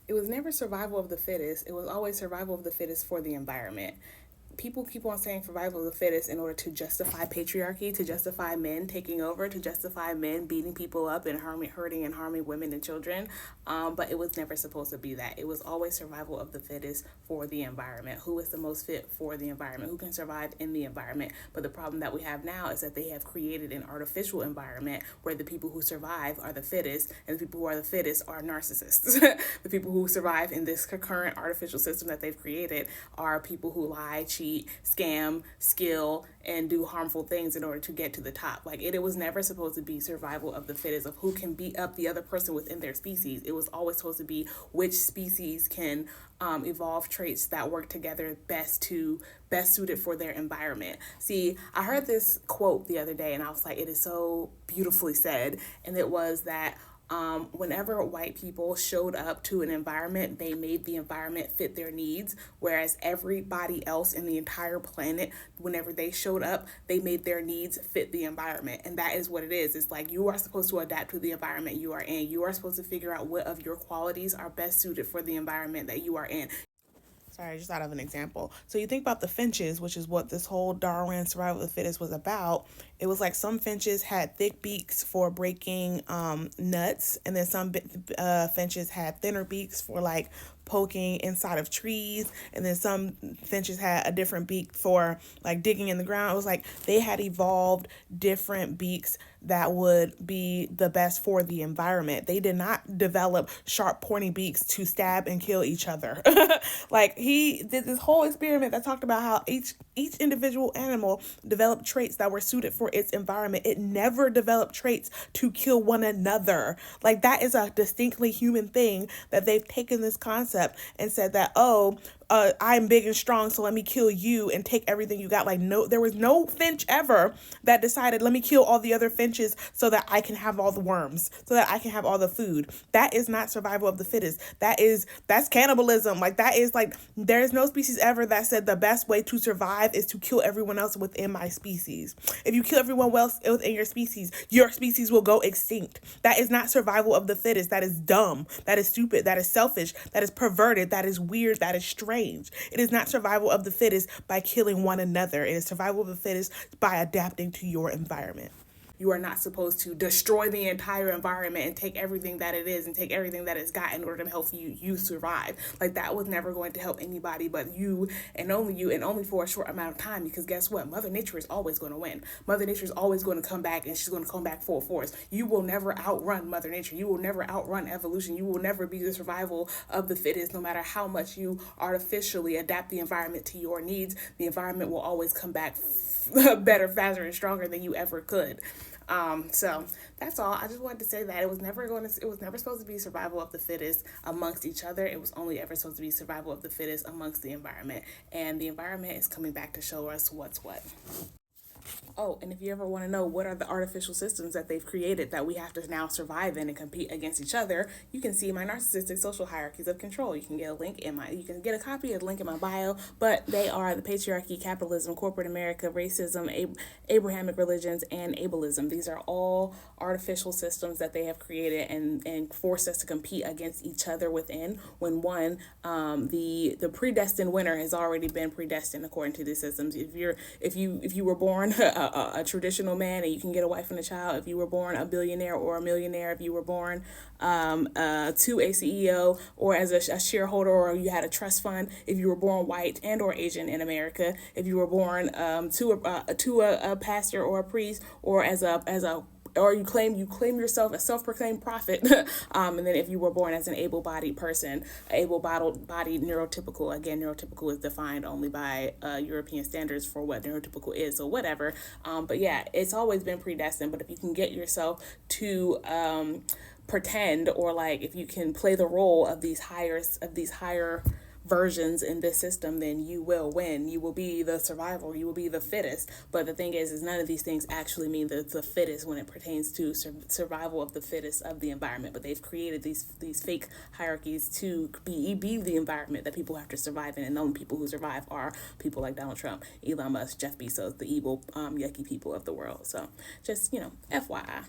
It was never survival of the fittest. It was always survival of the fittest for the environment. People keep on saying survival of the fittest in order to justify patriarchy, to justify men taking over, to justify men beating people up and hurting and harming women and children. But it was never supposed to be that. It was always survival of the fittest for the environment. Who is the most fit for the environment? Who can survive in the environment? But the problem that we have now is that they have created an artificial environment where the people who survive are the fittest, and the people who are the fittest are narcissists. The people who survive in this current artificial system that they've created are people who lie, cheat, scam, skill, and do harmful things in order to get to the top. Like it was never supposed to be survival of the fittest, of who can beat up the other person within their species. It was always supposed to be which species can evolve traits that work together best suited for their environment. See, I heard this quote the other day and I was like, it is so beautifully said. And it was that whenever white people showed up to an environment, they made the environment fit their needs, whereas everybody else in the entire planet, whenever they showed up, they made their needs fit the environment. And that is what it is. It's like you are supposed to adapt to the environment you are in. You are supposed to figure out what of your qualities are best suited for the environment that you are in. Sorry, I just thought of an example. So you think about the finches, which is what this whole Darwin survival of the fittest was about. It was like some finches had thick beaks for breaking nuts, and then some finches had thinner beaks for like poking inside of trees, and then some finches had a different beak for like digging in the ground. It was like they had evolved different beaks that would be the best for the environment. They did not develop sharp pointy beaks to stab and kill each other. Like he did this whole experiment that talked about how each individual animal developed traits that were suited for its environment. It never developed traits to kill one another. Like that is a distinctly human thing that they've taken this concept and said that, I'm big and strong, so let me kill you and take everything you got. Like, no, there was no finch ever that decided, let me kill all the other finches so that I can have all the worms, so that I can have all the food. That is not survival of the fittest. That's cannibalism. Like, that is like, there is no species ever that said the best way to survive is to kill everyone else within my species. If you kill everyone else within your species will go extinct. That is not survival of the fittest. That is dumb. That is stupid. That is selfish. That is perverted. That is weird. That is strange. It is not survival of the fittest by killing one another. It is survival of the fittest by adapting to your environment. You are not supposed to destroy the entire environment and take everything that it is and take everything that it's got in order to help you survive. Like that was never going to help anybody but you and only for a short amount of time, because guess what? Mother Nature is always going to win. Mother Nature is always going to come back, and she's going to come back full force. You will never outrun Mother Nature. You will never outrun evolution. You will never be the survival of the fittest, no matter how much you artificially adapt the environment to your needs. The environment will always come back better, faster, and stronger than you ever could. So that's all. I just wanted to say that it was never supposed to be survival of the fittest amongst each other. It was only ever supposed to be survival of the fittest amongst the environment. And the environment is coming back to show us what's what. Oh, and if you ever want to know what are the artificial systems that they've created that we have to now survive in and compete against each other, you can see my narcissistic social hierarchies of control. You can get a copy of the link in my bio, but they are the patriarchy, capitalism, corporate America, racism, Abrahamic religions, and ableism. These are all artificial systems that they have created and forced us to compete against each other within, when the predestined winner has already been predestined according to these systems. If you were born a traditional man and you can get a wife and a child, if you were born a billionaire or a millionaire, if you were born to a CEO or as a shareholder, or you had a trust fund, if you were born white and or Asian in America, if you were born to a pastor or a priest, or or you claim yourself a self-proclaimed prophet, and then if you were born as an able-bodied person, able-bodied neurotypical. Again, neurotypical is defined only by European standards for what neurotypical is, so whatever. But yeah, it's always been predestined. But if you can get yourself to pretend, or like if you can play the role of these higher versions in this system, then you will win. You will be the survival. You will be the fittest. But the thing is none of these things actually mean the fittest when it pertains to survival of the fittest of the environment. But they've created these fake hierarchies to be the environment that people have to survive in. And the only people who survive are people like Donald Trump, Elon Musk, Jeff Bezos, the evil, yucky people of the world. So just, FYI.